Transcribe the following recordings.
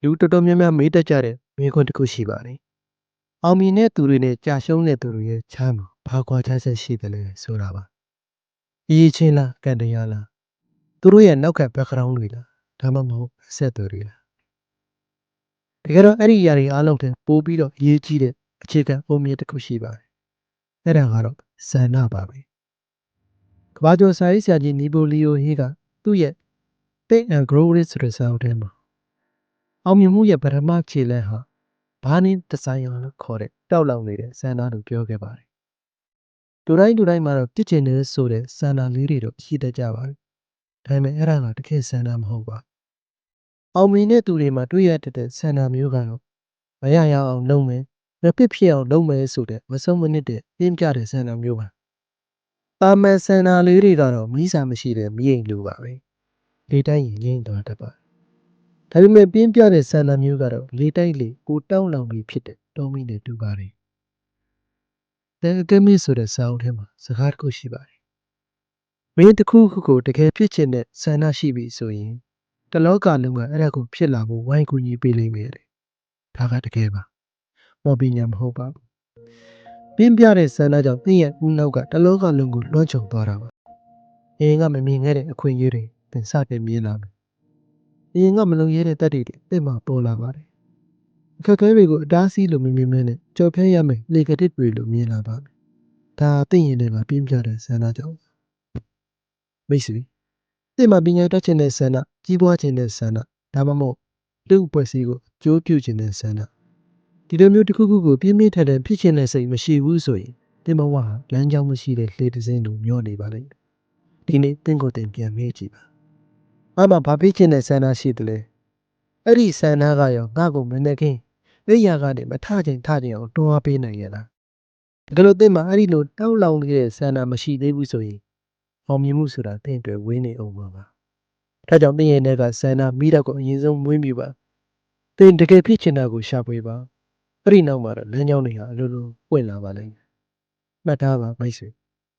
လူတော်တော်များများမေးတတ်ကြတဲ့မေးခွန်းတစ်ခုရှိပါတယ်။အောင်မြင်တဲ့သူတွေနဲ့ကြာရှုံးတဲ့သူတွေရဲ့ခြားမှာဘာကွာခြားချက်ရှိတယ်လဲဆိုတာပါ။အရေးချင်းလားကံတရားလားသူတို့ရဲ့နောက်က background တွေလားဒါမှမဟုတ်အဆက်အသွယ်တွေလား။တကယ်တော့အဲ့ဒီຢာတွေအားလုံးတင်ပို့ပြီးတော့အရေးကြီးတဲ့အခြေခံအုံမြင့်တစ်ခုရှိပါတယ်။အဲ့ဒါကတော့ဆန္ဒပါပဲ။ကမ္ဘာကျော်စာရေးဆရာကြီးနီပိုလီယိုဟေးကသူ့ရဲ့ Think and Grow Rich ဆိုတဲ့စာအုပ်ထဲမှာအောင်မြင်မှုရဲ့ပထမခြေလှမ်းဟာburning desire လို့ခေါ်တဲ့တောက်လောင်နေတဲ့ဆန္ဒလို့ပြောခဲ့ပါတယ်။လူတိုင်းမှာတော့ပြစ်ချင်တယ်ဆိုတဲ့ဆန္ဒလေးတွေတော့ရှိတတ်ကြပါတယ်။ဒါပေမဲ့အဲ့ဒါကတကယ်ဆန္ဒမဟုတ်ပါဘူး။အောင်မြင်တဲ့သူတွေမှာတွေ့ရတဲ့ဆန္ဒမျိုးကတော့မရရအောင်လုပ်မယ်၊မဖြစ်အောင်လုပ်မယ်ဆိုတဲ့မဆုံးမနစ်တဲ့ပြင်းပြတဲ့ဆန္ဒမျိုးပါ။တာမန်ဆန္ဒလေးတွေကတော့မီးစာမရှိတဲ့မီးအိမ်လိုပါပဲ။လေတိုက်ရင်ငြိမ်းသွားတတ်ပါတယ်။ဒါပေမဲ့ပြင်းပြတဲ့ဆန္ဒမျိုးကတော့လေတိုက်လေကိုတောင်းလောင်ပြီးဖြစ်တဲ့တောမီးနဲ့တူပါတယ်။တမီးဆိုတဲ့စာအုပ်ထဲမှာစကားတစ်ခုရှိပါတယ်။မင်းတစ်ခုခုကိုတကယ်ဖြစ်ချင်တဲ့ဆန္ဒရှိပြီဆိုရင်တလောကလုံးကအဲ့ဒါကိုဖြစ်လာဖို့ဝိုင်းကူညီပေးလိမ့်မယ်လေ။ဒါကတကယ်ပါ။မော်ပညာမဟုတ်ပါဘူး။ပြင်းပြတဲ့ဆန္ဒကြောင့်သင်ရဲ့ဦးနောက်ကတလောကလုံးကိုလွှမ်းခြုံသွားတာပါ။အရင်ကမမြင်ခဲ့တဲ့အခွင့်အရေးတွေသင်စတင်မြင်လာမယ်။အရင်ကမလုံရဲတဲ့တတ်တွေသင်မှာပေါ်လာပါတယ်။အခက်အခဲတွေကိုအတားအဆီးလို့မမြင်မဲနဲ့ကြော်ဖြတ်ရမယ်လေကတစ်တွေလို့မြင်လာပါမယ်။ဒါသင်ရင်ထဲမှာပြင်းပြတဲ့ဆန္ဒကြောင့်မိတ်ဆွေသင်မှာပညာတတ်ခြင်းတဲ့ဆန္ဒကြီးပွားခြင်းတဲ့ဆန္ဒဒါမှမဟုတ်လူ့အဖွဲ့အစည်းကိုအကျိုးပြုခြင်းတဲ့ဆန္ဒဒီလိုမျိုးတစ်ခုခုကိုပြင်းပြထန်ထန်ဖြစ်ခြင်းတဲ့စိတ်မရှိဘူးဆိုရင်သင်ဘဝဟာလမ်းကြောင်းမရှိတဲ့လှေတစ်စင်းလိုမျောနေပါလိမ့်မယ်။ဒီနေ့သင်ကိုယ်သင်ပြန်မေးကြည့်ပါ။ငါမှဘာဖြစ်ခြင်းတဲ့ဆန္ဒရှိတယ်လဲ။အဲ့ဒီဆန္ဒကရောငါ့ကိုမနဲ့ခင်အိယာကနေမထချိန်အောင်တွန်းအားပေးနိုင်ရလား။တကယ်လို့သင်မှာအဲ့ဒီလိုတောက်လောင်နေတဲ့ဆန္ဒမရှိသေးဘူးဆိုရင်အောင်မြင်မှုဆိုတာသင်အတွက်ဝင်းနေအောင်ပါပါ။ဒါကြောင့်သင်ရဲ့နဲ့ကဆန္ဒမိတော့ကိုအရင်ဆုံးမွေးမြူပါ။သင်တကယ်ဖြစ်ချင်တာကိုရှာဖွေပါ။အဲ့ဒီနောက်မှာတော့လမ်းကြောင်းတွေဟာအလိုလိုပွင့်လာပါလိမ့်မယ်။မှတ်ထားပါမိတ်ဆွေ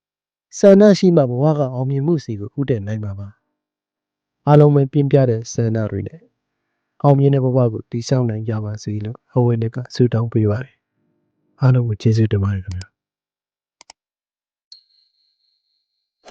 ။ဆန္ဒရှိမှဘဝကအောင်မြင်မှုစီကိုဥတည်နိုင်ပါပါ။အားလုံးပဲပြင်းပြတဲ့ဆန္ဒတွေနဲ့အောင်မြင်တဲ့ဘဝကိုတည်ဆောက်နိုင်ကြပါစေလို့အဝယ်နဲ့ကဆုတောင်းပေးပါတယ်။အားလုံးကိုကျေးဇူးတင်ပါတယ်ခင်ဗျာ။